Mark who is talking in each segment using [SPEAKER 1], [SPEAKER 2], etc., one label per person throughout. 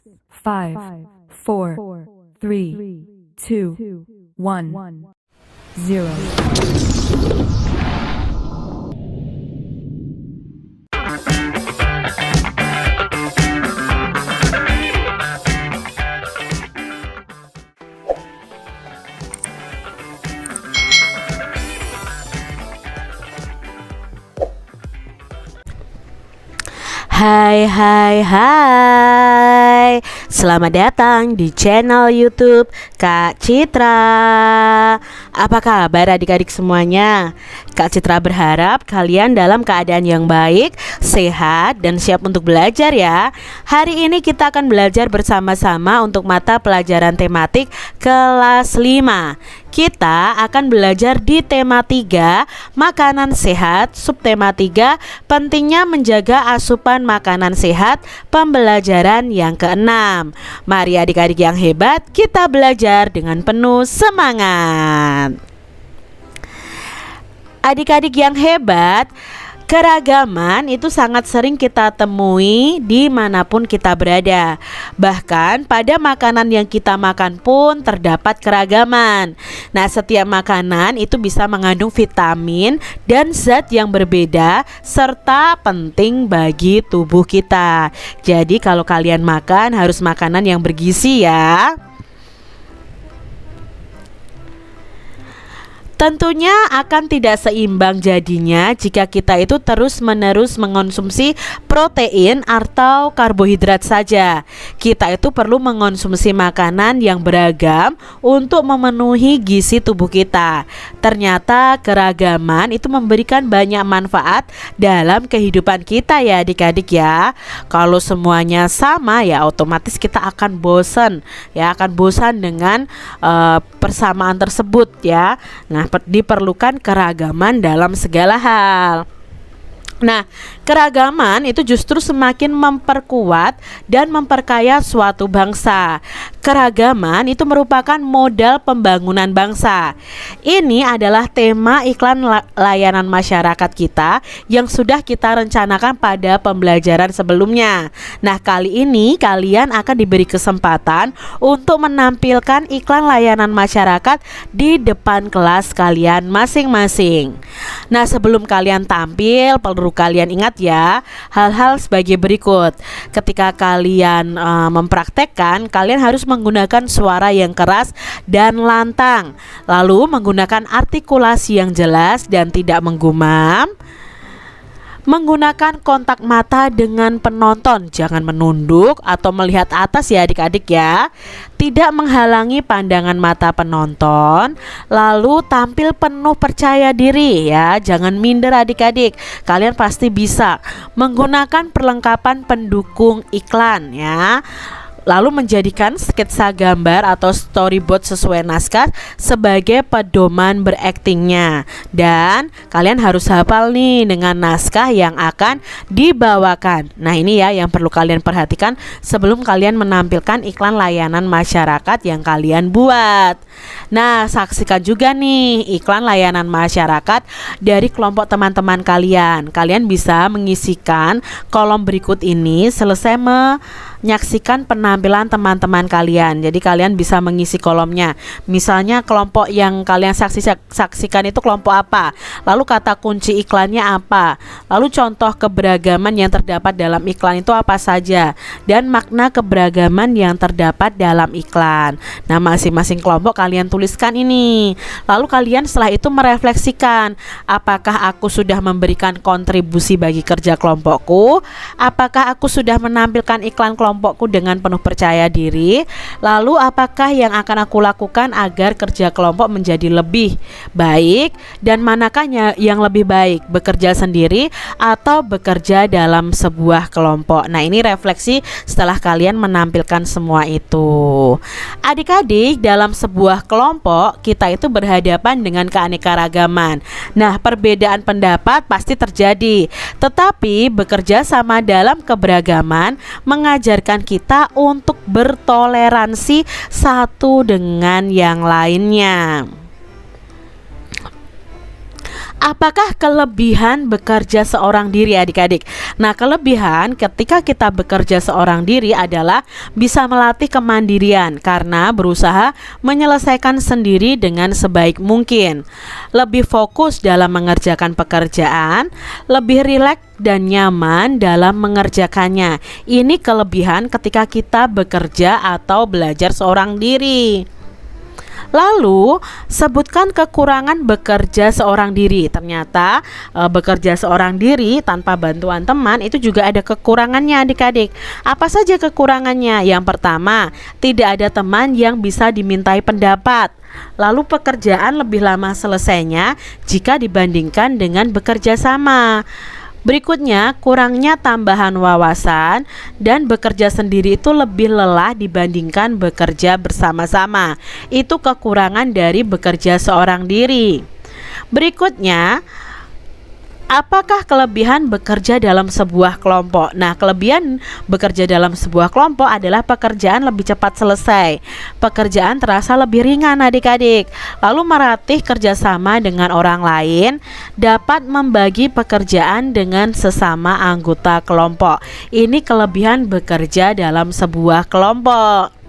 [SPEAKER 1] 5, 4, 3, 2, 1, 0.
[SPEAKER 2] Hai, selamat datang di channel YouTube Kak Citra. Apa kabar adik-adik semuanya? Kak Citra berharap kalian dalam keadaan yang baik, sehat, dan siap untuk belajar ya. Hari ini kita akan belajar bersama-sama untuk mata pelajaran tematik kelas 5. Kita akan belajar di tema 3, makanan sehat, subtema 3, pentingnya menjaga asupan makanan sehat, pembelajaran yang ke-6. Mari adik-adik yang hebat, kita belajar dengan penuh semangat. Adik-adik yang hebat, keragaman itu sangat sering kita temui dimanapun kita berada. Bahkan pada makanan yang kita makan pun terdapat keragaman. Nah, setiap makanan itu bisa mengandung vitamin dan zat yang berbeda serta penting bagi tubuh kita. Jadi kalau kalian makan harus makanan yang bergizi ya. Tentunya akan tidak seimbang jadinya jika kita itu terus-menerus mengonsumsi protein atau karbohidrat saja. Kita itu perlu mengonsumsi makanan yang beragam untuk memenuhi gizi tubuh kita. Ternyata keragaman itu memberikan banyak manfaat dalam kehidupan kita ya adik-adik ya. Kalau semuanya sama ya otomatis kita akan bosan ya, akan bosan dengan persamaan tersebut ya. Nah, diperlukan keragaman dalam segala hal. Nah, keragaman itu justru semakin memperkuat dan memperkaya suatu bangsa. Keragaman itu merupakan modal pembangunan bangsa. Ini adalah tema iklan layanan masyarakat kita yang sudah kita rencanakan pada pembelajaran sebelumnya. Nah, kali ini kalian akan diberi kesempatan untuk menampilkan iklan layanan masyarakat di depan kelas kalian masing-masing. Nah, sebelum kalian tampil, perlu kalian ingat ya hal-hal sebagai berikut. Ketika kalian mempraktekkan, kalian harus menggunakan suara yang keras dan lantang, lalu menggunakan artikulasi yang jelas dan tidak menggumam. Menggunakan kontak mata dengan penonton, jangan menunduk atau melihat atas ya adik-adik ya. Tidak menghalangi pandangan mata penonton. Lalu tampil penuh percaya diri ya, jangan minder adik-adik. Kalian pasti bisa. Menggunakan perlengkapan pendukung iklan ya. Lalu menjadikan sketsa gambar atau storyboard sesuai naskah sebagai pedoman beraktingnya. Dan kalian harus hafal nih dengan naskah yang akan dibawakan. Nah, ini ya yang perlu kalian perhatikan sebelum kalian menampilkan iklan layanan masyarakat yang kalian buat. Nah, saksikan juga nih iklan layanan masyarakat dari kelompok teman-teman kalian. Kalian bisa mengisikan kolom berikut ini selesai menyaksikan penampilan teman-teman kalian. Jadi kalian bisa mengisi kolomnya. Misalnya kelompok yang kalian saksikan itu kelompok apa? Lalu kata kunci iklannya apa? Lalu contoh keberagaman yang terdapat dalam iklan itu apa saja? Dan makna keberagaman yang terdapat dalam iklan. Nah, masing-masing kelompok kalian tuliskan ini. Lalu kalian setelah itu merefleksikan, apakah aku sudah memberikan kontribusi bagi kerja kelompokku? Apakah aku sudah menampilkan iklan kelompokku dengan penuh percaya diri? Lalu apakah yang akan aku lakukan agar kerja kelompok menjadi lebih baik? Dan manakah yang lebih baik, bekerja sendiri atau bekerja dalam sebuah kelompok? Nah, ini refleksi setelah kalian menampilkan semua itu. Adik-adik, dalam sebuah kelompok kita itu berhadapan dengan keanekaragaman. Nah, perbedaan pendapat pasti terjadi, tetapi bekerja sama dalam keberagaman mengajarkan kita untuk bertoleransi satu dengan yang lainnya. Apakah kelebihan bekerja seorang diri adik-adik? Nah, kelebihan ketika kita bekerja seorang diri adalah bisa melatih kemandirian karena berusaha menyelesaikan sendiri dengan sebaik mungkin. Lebih fokus dalam mengerjakan pekerjaan, lebih rileks dan nyaman dalam mengerjakannya. Ini kelebihan ketika kita bekerja atau belajar seorang diri. Lalu, sebutkan kekurangan bekerja seorang diri. Ternyata bekerja seorang diri tanpa bantuan teman itu juga ada kekurangannya adik-adik. Apa saja kekurangannya? Yang pertama, tidak ada teman yang bisa dimintai pendapat. Lalu pekerjaan lebih lama selesainya jika dibandingkan dengan bekerja sama. Berikutnya, kurangnya tambahan wawasan dan bekerja sendiri itu lebih lelah dibandingkan bekerja bersama-sama. Itu kekurangan dari bekerja seorang diri. Berikutnya, apakah kelebihan bekerja dalam sebuah kelompok? Nah, kelebihan bekerja dalam sebuah kelompok adalah pekerjaan lebih cepat selesai. Pekerjaan terasa lebih ringan adik-adik. Lalu melatih kerjasama dengan orang lain, dapat membagi pekerjaan dengan sesama anggota kelompok. Ini kelebihan bekerja dalam sebuah kelompok.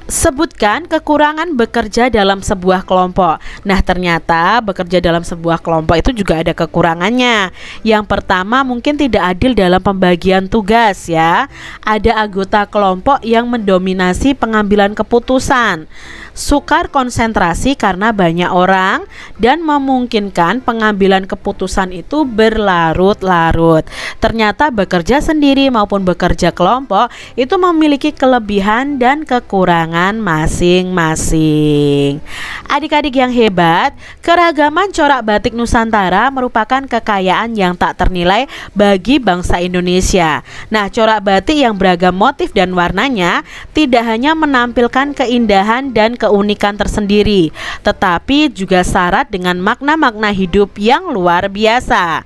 [SPEAKER 2] Sebutkan kekurangan bekerja dalam sebuah kelompok. Nah, ternyata bekerja dalam sebuah kelompok itu juga ada kekurangannya. Yang pertama, mungkin tidak adil dalam pembagian tugas ya. Ada anggota kelompok yang mendominasi pengambilan keputusan, sukar konsentrasi karena banyak orang, dan memungkinkan pengambilan keputusan itu berlarut-larut. Ternyata bekerja sendiri maupun bekerja kelompok itu memiliki kelebihan dan kekurangan masing-masing. Adik-adik yang hebat, keragaman corak batik Nusantara merupakan kekayaan yang tak ternilai bagi bangsa Indonesia. Nah, corak batik yang beragam motif dan warnanya tidak hanya menampilkan keindahan dan keunikan tersendiri, tetapi juga syarat dengan makna-makna hidup yang luar biasa.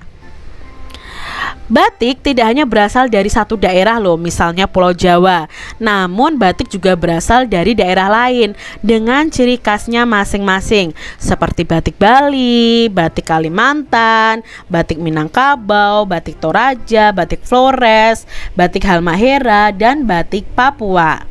[SPEAKER 2] Batik tidak hanya berasal dari satu daerah loh, misalnya Pulau Jawa. Namun batik juga berasal dari daerah lain dengan ciri khasnya masing-masing, seperti batik Bali, batik Kalimantan, batik Minangkabau, batik Toraja, batik Flores, batik Halmahera, dan batik Papua.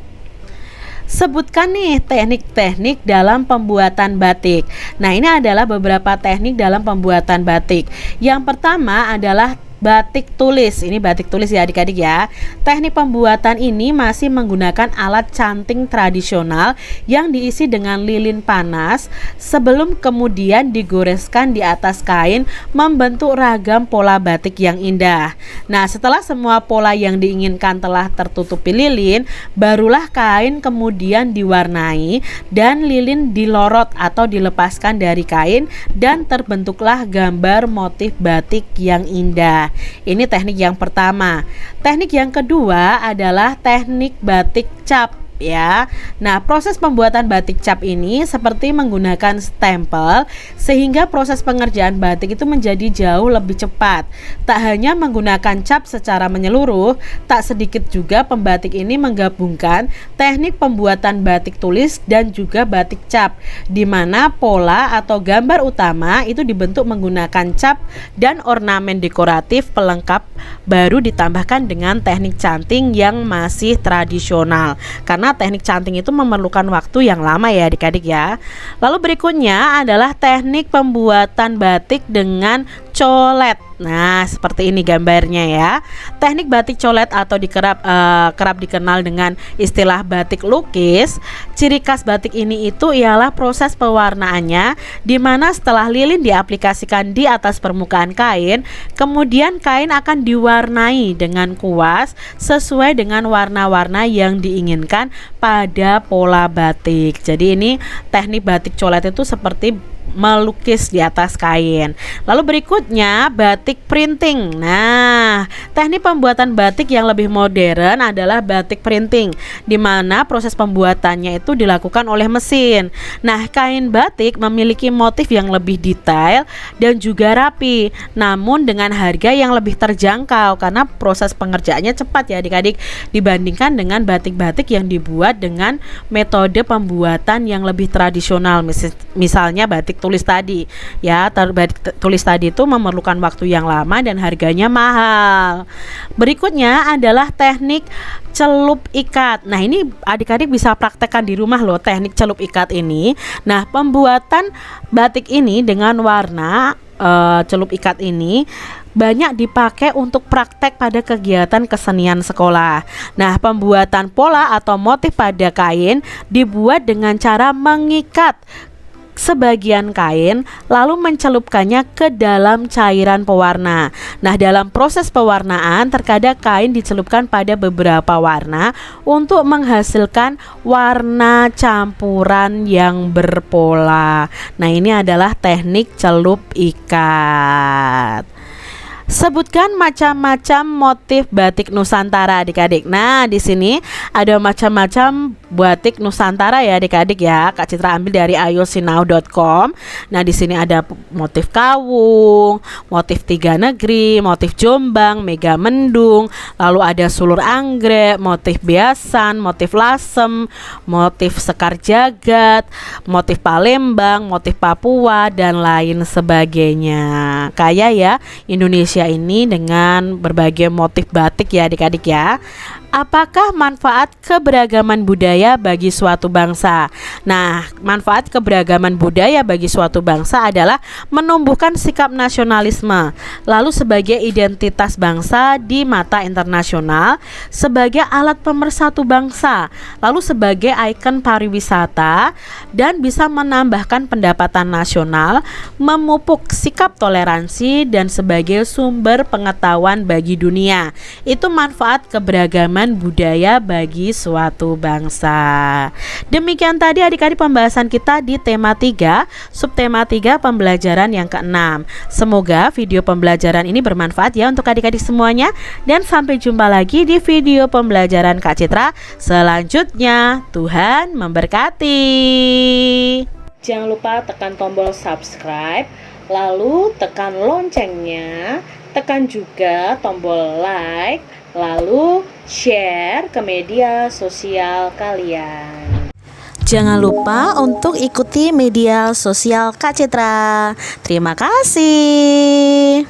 [SPEAKER 2] Sebutkan nih teknik-teknik dalam pembuatan batik. Nah, ini adalah beberapa teknik dalam pembuatan batik. Yang pertama adalah batik tulis. Ini batik tulis ya adik-adik ya. Teknik pembuatan ini masih menggunakan alat canting tradisional yang diisi dengan lilin panas sebelum kemudian digoreskan di atas kain membentuk ragam pola batik yang indah. Nah, setelah semua pola yang diinginkan telah tertutupi lilin, barulah kain kemudian diwarnai dan lilin dilorot atau dilepaskan dari kain dan terbentuklah gambar motif batik yang indah. Ini teknik yang pertama. Teknik yang kedua adalah teknik batik cap ya. Nah, proses pembuatan batik cap ini seperti menggunakan stempel sehingga proses pengerjaan batik itu menjadi jauh lebih cepat. Tak hanya menggunakan cap secara menyeluruh, tak sedikit juga pembatik ini menggabungkan teknik pembuatan batik tulis dan juga batik cap, di mana pola atau gambar utama itu dibentuk menggunakan cap dan ornamen dekoratif pelengkap baru ditambahkan dengan teknik canting yang masih tradisional. Karena teknik canting itu memerlukan waktu yang lama ya adik-adik ya. Lalu berikutnya adalah teknik pembuatan batik dengan colet. Nah, seperti ini gambarnya ya. Teknik batik colet atau kerap dikenal dengan istilah batik lukis. Ciri khas batik ini itu ialah proses pewarnaannya, di mana setelah lilin diaplikasikan di atas permukaan kain, kemudian kain akan diwarnai dengan kuas sesuai dengan warna-warna yang diinginkan pada pola batik. Jadi ini teknik batik colet itu seperti melukis di atas kain. Lalu berikutnya batik printing. Nah, teknik pembuatan batik yang lebih modern adalah batik printing, di mana proses pembuatannya itu dilakukan oleh mesin. Nah, kain batik memiliki motif yang lebih detail dan juga rapi, namun dengan harga yang lebih terjangkau karena proses pengerjaannya cepat ya adik-adik, dibandingkan dengan batik-batik yang dibuat dengan metode pembuatan yang lebih tradisional, misalnya batik batik tulis tadi ya. Batik tulis tadi itu memerlukan waktu yang lama dan harganya mahal. Berikutnya adalah teknik celup ikat. Nah, ini adik-adik bisa praktekkan di rumah loh, teknik celup ikat ini. Nah, pembuatan batik ini dengan warna celup ikat ini banyak dipakai untuk praktek pada kegiatan kesenian sekolah. Nah, pembuatan pola atau motif pada kain dibuat dengan cara mengikat sebagian kain lalu mencelupkannya ke dalam cairan pewarna. Nah, dalam proses pewarnaan terkadang kain dicelupkan pada beberapa warna untuk menghasilkan warna campuran yang berpola. Nah, ini adalah teknik celup ikat. Sebutkan macam-macam motif batik Nusantara adik-adik. Nah, di sini ada macam-macam batik Nusantara ya adik-adik ya. Kak Citra ambil dari ayosinau.com. Nah, di sini ada motif kawung, motif tiga negeri, motif Jombang, Mega Mendung, lalu ada sulur anggrek, motif biasan, motif lasem, motif sekar jagat, motif Palembang, motif Papua dan lain sebagainya. Kaya ya Indonesia ini dengan berbagai motif batik ya adik-adik ya. Apakah manfaat keberagaman budaya bagi suatu bangsa? Nah, manfaat keberagaman budaya bagi suatu bangsa adalah menumbuhkan sikap nasionalisme, lalu sebagai identitas bangsa di mata internasional, sebagai alat pemersatu bangsa, lalu sebagai ikon pariwisata, dan bisa menambahkan pendapatan nasional, memupuk sikap toleransi, dan sebagai sumber pengetahuan bagi dunia. Itu manfaat keberagaman budaya bagi suatu bangsa. Demikian tadi adik-adik pembahasan kita di tema 3, subtema 3 pembelajaran yang ke-6. Semoga video pembelajaran ini bermanfaat ya untuk adik-adik semuanya, dan sampai jumpa lagi di video pembelajaran Kak Citra selanjutnya. Tuhan memberkati. Jangan lupa tekan tombol subscribe, lalu tekan loncengnya, tekan juga tombol like, lalu share ke media sosial kalian.
[SPEAKER 3] Jangan lupa untuk ikuti media sosial Kak Citra. Terima kasih.